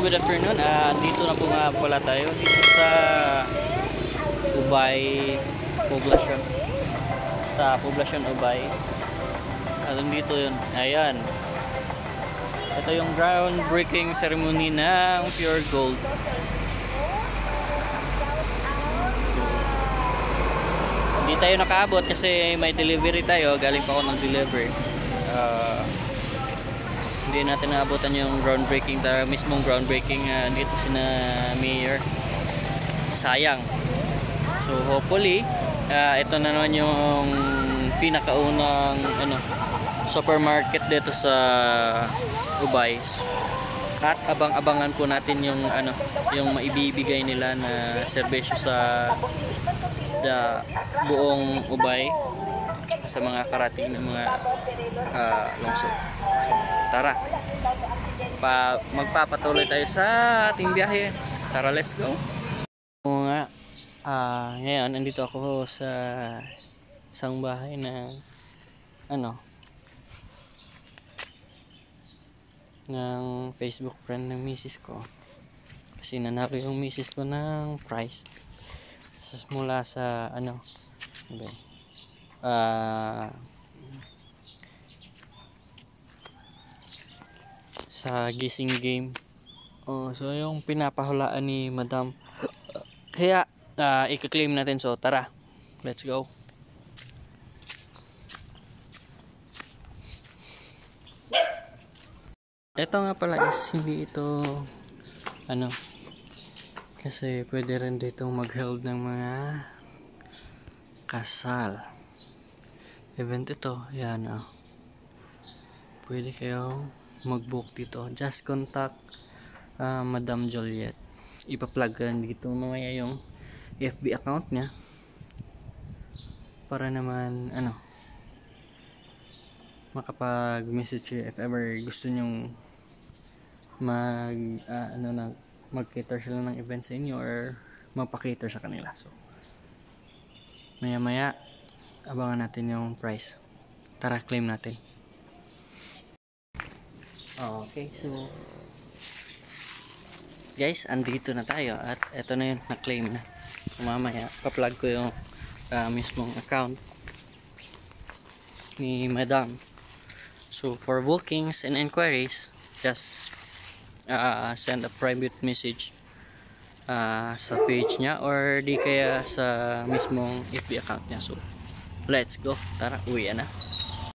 good afternoon. Dito na po nga pala tayo dito sa Ubay Poblacion. Sa Poblacion Ubay. Dito yun. Ayan. Ito yung groundbreaking ceremony ng Pure Gold. Hindi tayo nakaabot kasi may delivery tayo. Galing pa ako ng delivery. Hindi natin naabutan yung groundbreaking, mismong groundbreaking dito sina Mayor. Sayang. So hopefully ito na naman yung pinakaunang supermarket dito sa Ubay. At abang-abangan po natin yung yung maibibigay nila na serbisyo sa buong Ubay sa mga karating ng mga lungsod. Tara, magpapatuloy tayo sa ating biyahe. Tara, let's go. Oo nga, ngayon andito ako sa isang bahay na ng Facebook friend ng misis ko, kasi nanalo yung misis ko ng prize mula sa sa gising game. So yung pinapahulaan ni Madam, kaya i-claim natin. So tara, let's go. Ito nga pala is hindi ito kasi pwede rin dito mag-held ng mga kasal event. Ito yan, pwede kayong mag-book dito. Just contact Madam Juliet. Ipa-plug dito mamaya yung FB account niya para naman makapag-message if ever gusto nyong mag-cater sila ng event sa inyo or magpa-cater sa kanila. So maya abangan natin yung price. Tara, claim natin. Okay, so guys, andito na tayo at eto na yun, na-claim na. So mamaya pa-plug ko yung mismong account ni Madam. So for bookings and inquiries, just send a private message sa page niya or di kaya sa mismong FB account niya. So let's go, tara, uwi na.